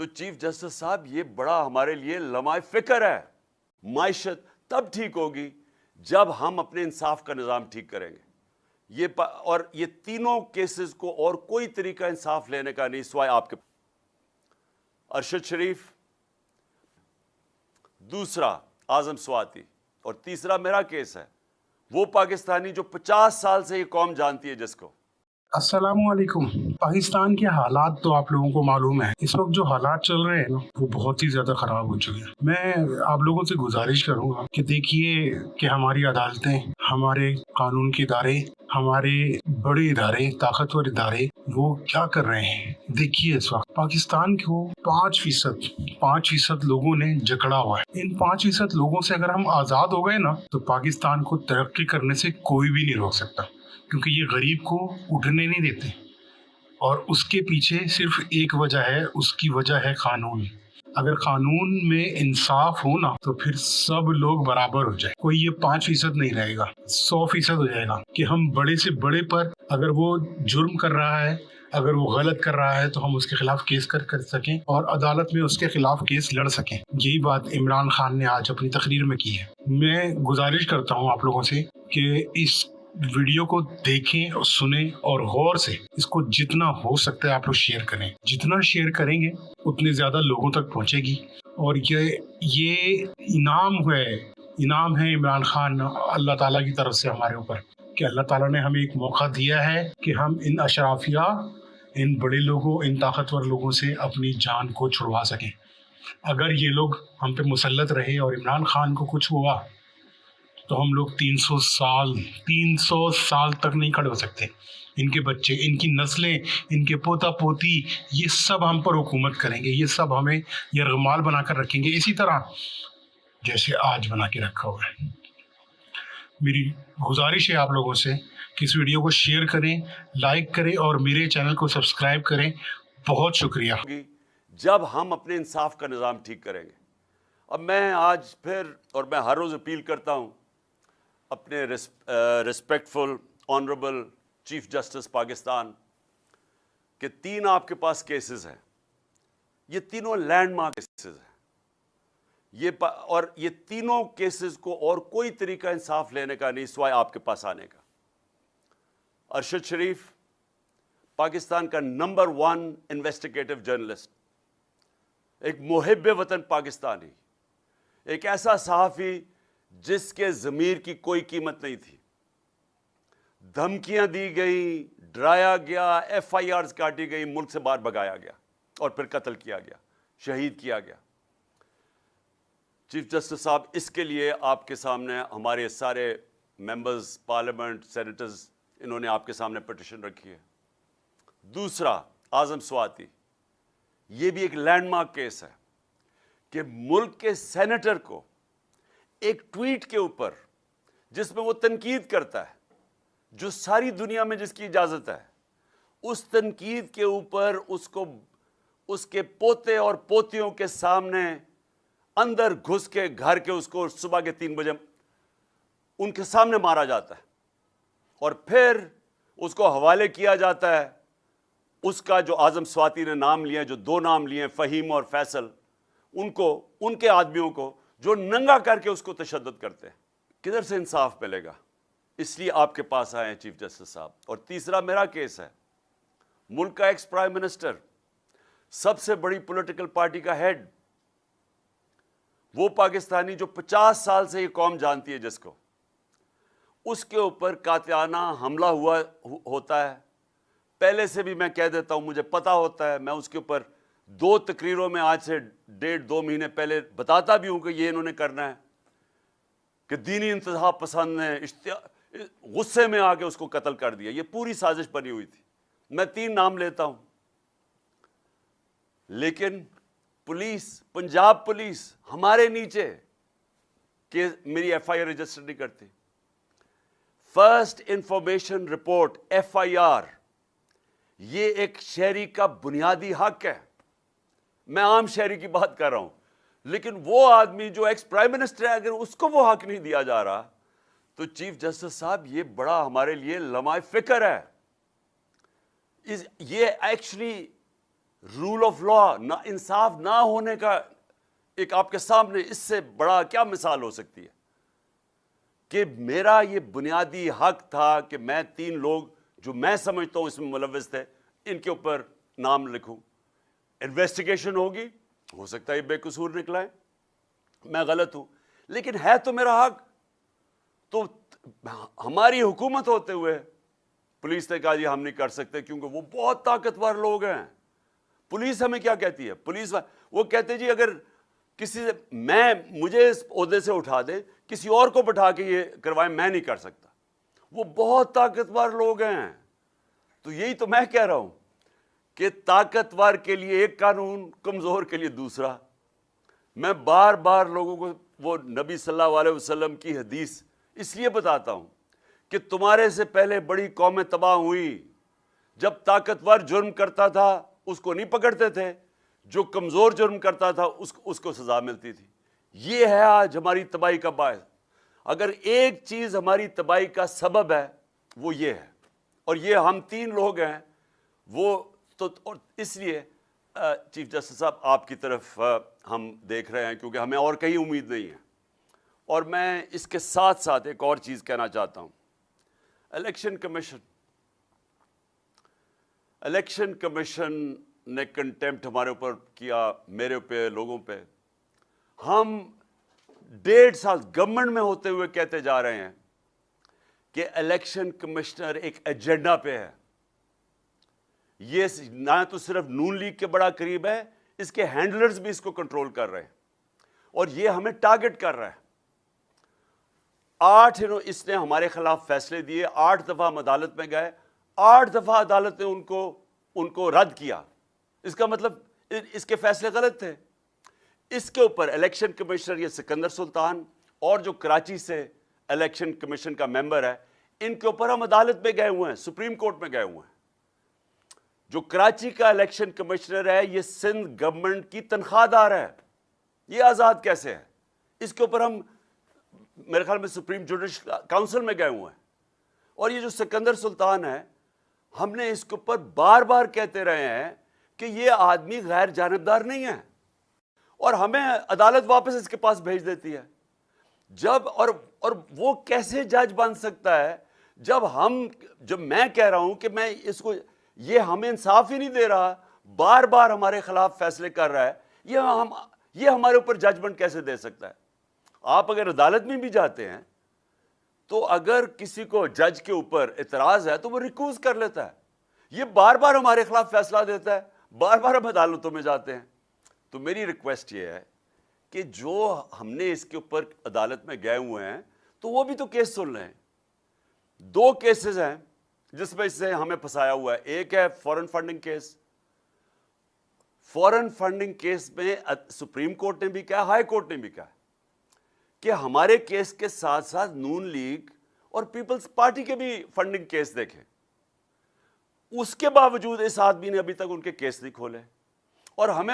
تو chief justice صاحب یہ بڑا ہمارے لیے لمحہ فکر ہے. معیشت تب ٹھیک ہوگی جب ہم اپنے انصاف کا نظام ٹھیک کریں گے. اور یہ تینوں کیسز کو اور کوئی طریقہ انصاف لینے کا نہیں سوائے آپ کے. ارشد شریف، دوسرا اعظم سواتی، اور تیسرا میرا کیس ہے. وہ پاکستانی جو 50 سال سے یہ قوم جانتی ہے جس کو. السلام علیکم. پاکستان کے حالات تو آپ لوگوں کو معلوم ہے. اس وقت جو حالات چل رہے ہیں نا وہ بہت ہی زیادہ خراب ہو چکے ہیں. میں آپ لوگوں سے گزارش کروں گا کہ دیکھیے کہ ہماری عدالتیں، ہمارے قانون کے ادارے، ہمارے بڑے ادارے، طاقتور ادارے وہ کیا کر رہے ہیں. دیکھیے اس وقت پاکستان کو 5% لوگوں نے جکڑا ہوا ہے. ان 5% لوگوں سے اگر ہم آزاد ہو گئے نا تو پاکستان کو ترقی کرنے سے کوئی بھی نہیں روک سکتا، کیونکہ یہ غریب کو اٹھنے نہیں دیتے. اور اس کے پیچھے صرف ایک وجہ ہے، اس کی وجہ ہے قانون. اگر قانون میں انصاف ہو نا تو پھر سب لوگ برابر ہو جائے. کوئی یہ 5% نہیں رہے گا، 100% ہو جائے گا کہ ہم بڑے سے بڑے پر اگر وہ جرم کر رہا ہے، اگر وہ غلط کر رہا ہے تو ہم اس کے خلاف کیس کر سکیں اور عدالت میں اس کے خلاف کیس لڑ سکیں. یہی بات عمران خان نے آج اپنی تقریر میں کی ہے. میں گزارش کرتا ہوں آپ لوگوں سے کہ اس ویڈیو کو دیکھیں اور سنیں اور غور سے اس کو جتنا ہو سکتا ہے آپ لوگ شیئر کریں. جتنا شیئر کریں گے اتنے زیادہ لوگوں تک پہنچے گی. اور یہ انعام ہے عمران خان اللہ تعالیٰ کی طرف سے ہمارے اوپر، کہ اللہ تعالیٰ نے ہمیں ایک موقع دیا ہے کہ ہم ان اشرافیہ، ان بڑے لوگوں، ان طاقتور لوگوں سے اپنی جان کو چھڑوا سکیں. اگر یہ لوگ ہم پہ مسلط رہے اور عمران خان کو کچھ ہوا تو ہم لوگ 300 سال تک نہیں کھڑے ہو سکتے. ان کے بچے، ان کی نسلیں، ان کے پوتا پوتی، یہ سب ہم پر حکومت کریں گے. یہ سب ہمیں یرغمال بنا کر رکھیں گے، اسی طرح جیسے آج بنا کے رکھا ہوا ہے. میری گزارش ہے آپ لوگوں سے کہ اس ویڈیو کو شیئر کریں، لائک کریں اور میرے چینل کو سبسکرائب کریں. بہت شکریہ. جب ہم اپنے انصاف کا نظام ٹھیک کریں گے. اب میں آج پھر، اور میں ہر روز اپیل کرتا ہوں اپنے respectful honourable chief justice Pakistan کہ 3 آپ کے پاس کیسز ہیں. یہ تینوں لینڈ مارک کیسز ہیں. اور یہ تینوں کیسز کو اور کوئی طریقہ انصاف لینے کا نہیں سوائے آپ کے پاس آنے کا. ارشد شریف پاکستان کا نمبر 1 انویسٹیگیٹو جرنلسٹ، ایک محب وطن پاکستانی، ایک ایسا صحافی جس کے ضمیر کی کوئی قیمت نہیں تھی. دھمکیاں دی گئیں، ڈرایا گیا، FIRs کاٹی گئی، ملک سے باہر بھگایا گیا اور پھر قتل کیا گیا، شہید کیا گیا. چیف جسٹس صاحب، اس کے لیے آپ کے سامنے ہمارے سارے ممبرز پارلیمنٹ، سینیٹرز، انہوں نے آپ کے سامنے پٹیشن رکھی ہے. دوسرا اعظم سواتی، یہ بھی ایک لینڈ مارک کیس ہے کہ ملک کے سینیٹر کو ایک ٹویٹ کے اوپر جس میں وہ تنقید کرتا ہے، جو ساری دنیا میں جس کی اجازت ہے، اس تنقید کے اوپر اس کے پوتے اور پوتیوں کے سامنے اندر گھس کے گھر کے اس کو صبح کے 3 بجے ان کے سامنے مارا جاتا ہے اور پھر اس کو حوالے کیا جاتا ہے. اس کا جو اعظم سواتی نے نام لیا، جو 2 نام لیے فہیم اور فیصل، ان کے آدمیوں کو جو ننگا کر کے اس کو تشدد کرتے ہیں. کدھر سے انصاف ملے گا؟ اس لیے آپ کے پاس آئے ہیں چیف جسٹس صاحب. اور تیسرا میرا کیس ہے. ملک کا ایکس پرائم منسٹر، سب سے بڑی پولیٹیکل پارٹی کا ہیڈ، وہ پاکستانی جو 50 سال سے یہ قوم جانتی ہے جس کو، اس کے اوپر قاطعانہ حملہ ہوتا ہے. پہلے سے بھی میں کہہ دیتا ہوں، مجھے پتا ہوتا ہے. میں اس کے اوپر 2 تقریروں میں آج سے 1.5-2 مہینے پہلے بتاتا بھی ہوں کہ یہ انہوں نے کرنا ہے، کہ دینی انتہا پسند نے غصے میں آ کے اس کو قتل کر دیا. یہ پوری سازش بنی ہوئی تھی. میں 3 نام لیتا ہوں، لیکن پولیس، پنجاب پولیس ہمارے نیچے کہ میری FIR رجسٹر نہیں کرتی. فرسٹ انفارمیشن رپورٹ FIR یہ ایک شہری کا بنیادی حق ہے. میں عام شہری کی بات کر رہا ہوں، لیکن وہ آدمی جو ایکس پرائم منسٹر ہے، اگر اس کو وہ حق نہیں دیا جا رہا تو چیف جسٹس صاحب یہ بڑا ہمارے لیے لمحہ فکر ہے. یہ ایکچولی رول آف لا، نا انصاف نہ ہونے کا ایک آپ کے سامنے اس سے بڑا کیا مثال ہو سکتی ہے کہ میرا یہ بنیادی حق تھا کہ میں 3 لوگ جو میں سمجھتا ہوں اس میں ملوث تھے ان کے اوپر نام لکھوں، انویسٹیگیشن ہوگی، ہو سکتا ہے یہ بے قصور نکلائیں، میں غلط ہوں، لیکن ہے تو میرا حق۔ تو ہماری حکومت ہوتے ہوئے پولیس نے کہا جی ہم نہیں کر سکتے کیونکہ وہ بہت طاقتور لوگ ہیں۔ پولیس ہمیں کیا کہتی ہے؟ پولیس وہ کہتے جی اگر کسی سے مجھے اس عہدے سے اٹھا دے، کسی اور کو بٹھا کے یہ کروائیں، میں نہیں کر سکتا۔ وہ بہت طاقتور لوگ ہیں۔ تو یہی تو میں کہہ رہا ہوں کہ طاقتور کے لیے ایک قانون، کمزور کے لیے دوسرا۔ میں بار بار لوگوں کو وہ نبی صلی اللہ علیہ وسلم کی حدیث اس لیے بتاتا ہوں کہ تمہارے سے پہلے بڑی قومیں تباہ ہوئی، جب طاقتور جرم کرتا تھا اس کو نہیں پکڑتے تھے، جو کمزور جرم کرتا تھا اس کو سزا ملتی تھی۔ یہ ہے آج ہماری تباہی کا باعث۔ اگر ایک چیز ہماری تباہی کا سبب ہے وہ یہ ہے، اور یہ ہم 3 لوگ ہیں۔ وہ تو اور اس لیے چیف جسٹس صاحب آپ کی طرف ہم دیکھ رہے ہیں کیونکہ ہمیں اور کہیں امید نہیں ہے۔ اور میں اس کے ساتھ ساتھ ایک اور چیز کہنا چاہتا ہوں۔ الیکشن کمیشن نے کنٹیمپٹ ہمارے اوپر کیا، میرے پہ، لوگوں پہ۔ ہم 1.5 سال گورنمنٹ میں ہوتے ہوئے کہتے جا رہے ہیں کہ الیکشن کمشنر ایک ایجنڈا پہ ہے۔ یہ نہ تو صرف نون لیگ کے بڑا قریب ہے، اس کے ہینڈلرز بھی اس کو کنٹرول کر رہے ہیں، اور یہ ہمیں ٹارگٹ کر رہا ہے۔ 8 اس نے ہمارے خلاف فیصلے دیے، 8 دفعہ ہم عدالت میں گئے، 8 دفعہ عدالت نے ان کو رد کیا۔ اس کا مطلب اس کے فیصلے غلط تھے۔ اس کے اوپر الیکشن کمشنر یہ سکندر سلطان اور جو کراچی سے الیکشن کمیشن کا ممبر ہے، ان کے اوپر ہم عدالت میں گئے ہوئے ہیں، سپریم کورٹ میں گئے ہوئے ہیں۔ جو کراچی کا الیکشن کمشنر ہے یہ سندھ گورنمنٹ کی تنخواہ دار ہے، یہ آزاد کیسے ہے؟ اس کے اوپر ہم میرے خیال میں سپریم جوڈیشل کاؤنسل میں گئے ہوئے ہیں۔ اور یہ جو سکندر سلطان ہے، ہم نے اس کے اوپر بار بار کہتے رہے ہیں کہ یہ آدمی غیر جانبدار نہیں ہے، اور ہمیں عدالت واپس اس کے پاس بھیج دیتی ہے۔ اور وہ کیسے جج بن سکتا ہے جب میں کہہ رہا ہوں کہ میں اس کو، یہ ہمیں انصاف ہی نہیں دے رہا، بار بار ہمارے خلاف فیصلے کر رہا ہے، یہ ہمارے اوپر ججمنٹ کیسے دے سکتا ہے؟ آپ اگر عدالت میں بھی جاتے ہیں تو اگر کسی کو جج کے اوپر اعتراض ہے تو وہ ریکوز کر لیتا ہے۔ یہ بار بار ہمارے خلاف فیصلہ دیتا ہے، بار بار ہم عدالتوں میں جاتے ہیں۔ تو میری ریکویسٹ یہ ہے کہ جو ہم نے اس کے اوپر عدالت میں گئے ہوئے ہیں تو وہ بھی تو کیس سن لیں۔ 2 کیسز ہیں جس میں اس سے ہمیں پھنسایا ہوا ہے۔ ایک ہے فورن فنڈنگ کیس۔ فورن فنڈنگ کیس میں سپریم کورٹ نے بھی کہا، ہائی کورٹ نے بھی کہا کہ ہمارے کیس کے ساتھ ساتھ نون لیگ اور پیپلز پارٹی کے بھی فنڈنگ کیس دیکھیں۔ اس کے باوجود اس آدمی نے ابھی تک ان کے کیس نہیں کھولے، اور ہمیں